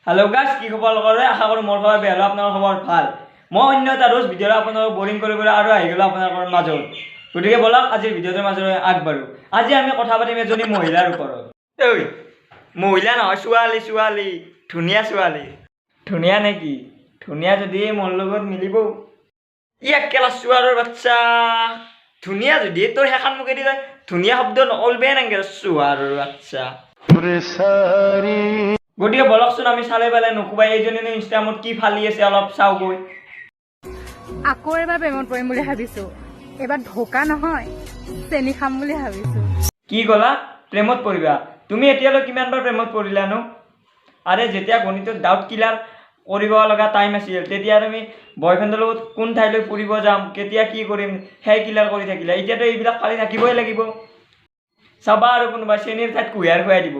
Hello guys, কি খবৰ কৰে? আশা কৰোঁ মোৰ খবৰ বেয়া, আপোনাৰ খবৰ ভাল। মই অন্য এটা ৰোজ ভিডিঅ' আপোনালোকক বৰিং কৰিবলৈ আৰু আহি গ'লো আপোনালোকৰ মাজত। গতিকে বলক আজিৰ ভিডিঅ'টোৰ মাজলৈ আগবাঢ়ো। আজি আমি কথা পাতিম এজনী মহিলাৰ ওপৰত। ঐ মহিলা নহয়, ছোৱালী, ধুনীয়া ছোৱালী। ধুনীয়া নেকি? ধুনীয়া যদি মোৰ লগত মিলিব। ই একেলা ছোৱালীৰ বাচ্চা। ধুনীয়া যদি তোৰ সেইখন মুখেদি কয় ধুনীয়া শব্দ নকলবে নেকি ছোৱালীৰ বাচ্চা। গতিকে বলকচোন আমি চালে পেলাই নকবাই এইজনী ইনষ্টাগ্ৰামত কি ফালি আছে অলপ চাওগৈ। আকৌ এবাৰ প্ৰেমত পৰিম বুলি ভাবিছো। এবাৰ ধোকা নহয়, চেনি খাম বুলি ভাবিছো। কি ক'লা? প্ৰেমত পৰিবা? তুমি এতিয়ালৈ কিমানবাৰ প্ৰেমত পৰিলানো? আৰে যেতিয়া গণিতত ডাউট ক্লিয়াৰ কৰিব লগা টাইম আছিল তেতিয়া তুমি বয়ফ্ৰেণ্ডৰ লগত কোন ঠাইলৈ ফুৰিব যাম, কেতিয়া কি কৰিম সেই ক্লিয়াৰ কৰি থাকিলা। এতিয়াতো এইবিলাক ফালি থাকিবই লাগিব। চাবা আৰু কোনোবা চেনিৰ ঠাইত কুঁহিয়াৰ খুৱাই দিব।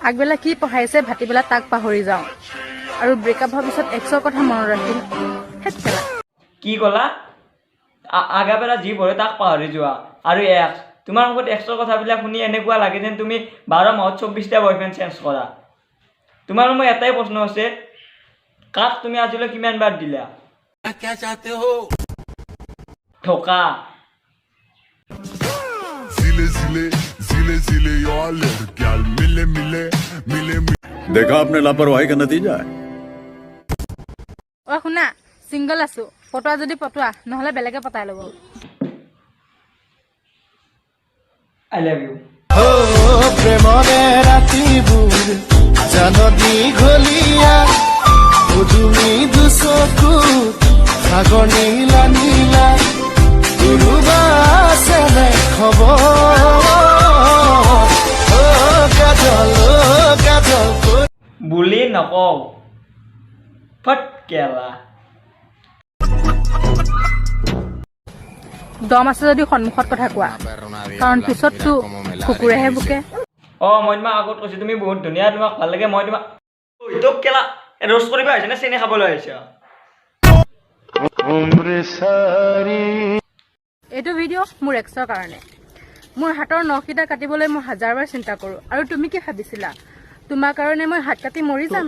আগবেলা কি পঢ়াইছে ভাটিবেলা তাক পাহৰি যাওঁ, আৰু ব্ৰেকআপ হোৱাৰ পিছত এক্সৰ কথা মনত ৰাখিম। কি ক'লা? আগাবেলা যি পঢ়ে তাক পাহৰি যোৱা আৰু এক্স। তোমাৰ মুখত এক্সৰ কথাবিলাক শুনি এনেকুৱা লাগে যেন তুমি 12 মাহত 24টা বয়ফ্ৰেণ্ড চেঞ্জ কৰা। তোমাৰ মোৰ এটাই প্ৰশ্ন আছে, কাক তুমি আজিলৈ কিমানবাৰ দিলা? ধোকা। देखा आपने लापरवाही का नतीजा है। অ শুনা, চিংগল আছো, পটোৱা যদি পটোৱা, নহলে বেলেগে পতাই ল'ব। I love you. প্ৰেমৰে ৰাতিবোৰ জান দীঘলীয়া, তুমি দুচকুত সাগৰ নীলা নীলা, কোনোবা আছে খবৰ বুলি নকওঁ, ফটকেলা। দম আছে যদি সন্মুখত কথা কোৱা, কাৰণ পিছততো কুকুৰেহে বুকে। মই তোমাক আগত কৈছো তুমি বহুত ধুনীয়া, তোমাক ভাল লাগে। মই তোমাক তোক কেলা ৰোষ্ট কৰিব আহিছে নে চেনি খাবলৈ আহিছে? এইটো ভিডিঅ' মোৰ এক্সৰ কাৰণে। মোৰ হাতৰ নখকেইটা কাটিবলৈ মই 1000বাৰ চিন্তা কৰোঁ। আৰু তুমি কি ভাবিছিলা তোমাৰ কাৰণে মই হাত কাটি মৰি যাম?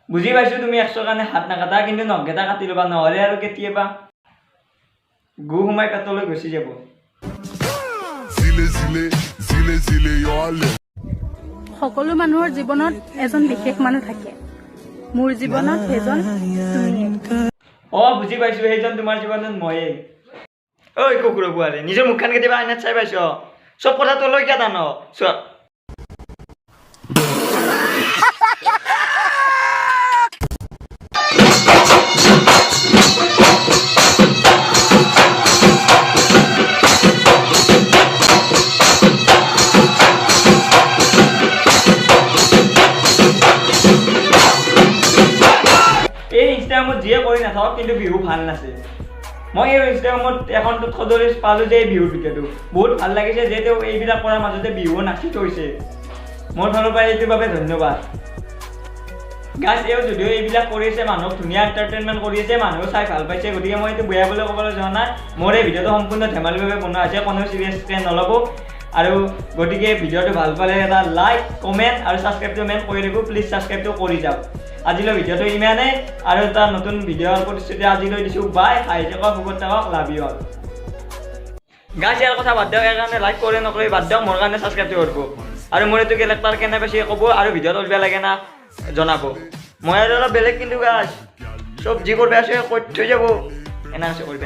বুজি পাইছো তুমি এক্সৰ কাৰণে হাত নাকাটা, কিন্তু নখকেইটা কাটি ল'বা, নহ'লে আৰু কেতিয়াবা গু সোমাই পেটলৈ গুচি যাব। সকলো মানুহৰ জীৱনত এজন বিশেষ মানুহ থাকে। মোৰ জীৱনত সেইজন তুমিয়ে। বুজি পাইছো, সেইজন তোমাৰ জীৱনত ময়ে। ঐ কুকুৰ পোৱালি, নিজৰ মুখখন কেতিয়াবা আইনাত চাই পাইছ? চব কথা তলৈ কিয় টান? চোৱা এই ইনষ্টাগ্ৰামত যিয়ে কৰি নাথাকক, কিন্তু বিহু ভাল নাছে। মই এই ইনষ্টাগ্ৰামত একাউণ্টত সদৰি পালোঁ যে এই বিহুৰ ভিডিঅ'টো বহুত ভাল লাগিছে, যে তেওঁ এইবিলাক কৰাৰ মাজতে বিহু নাচি থৈছে। মোৰ ফালৰ পৰা এইটোৰ বাবে ধন্যবাদ। গাইজ এও যদিও এইবিলাক কৰি আছে, মানুহক ধুনীয়া এণ্টাৰটেইনমেণ্ট কৰি আছে, মানুহেও চাই ভাল পাইছে, গতিকে মই এইটো বেয়া বুলি ক'বলৈ যোৱা নাই। মোৰ এই ভিডিঅ'টো সম্পূৰ্ণ ধেমালিভাৱে বনোৱা হৈছে, কোনো চিৰিয়াছকৈ নল'ব। আৰু গতিকে ভিডিঅ'টো ভাল পালে এটা লাইক, কমেণ্ট আৰু ছাবস্ক্ৰাইবটো মেইন কৰি দিব। প্লিজ ছাবস্ক্ৰাইবটো কৰি যাওক। আজিলৈ ভিডিঅ'টো ইমানেই, আৰু এটা নতুন ভিডিঅ'ৰ প্ৰতিশ্ৰুতি আজিলৈ দিছোঁ। বাই, হাই থাকক, সুখত থাকক, লাভ ইউ অল। গাইজ ইয়াৰ কথা বাদ দিয়ক, ইয়াৰ কাৰণে লাইক কৰে নকৰে বাদ দিয়ক, মোৰ কাৰণে ছাবস্ক্ৰাইবটো কৰিব। আৰু মোৰ এইটো কেৰেক্টাৰ কেনে পাইছে ক'ব, আৰু ভিডিঅ'টো বেয়া লাগে না জনাব। মই আৰু অলপ বেলেগ, কিন্তু গাইজ চব যি কৰিব আছে কৈ থৈ যাব, এনে আছে কৰিব।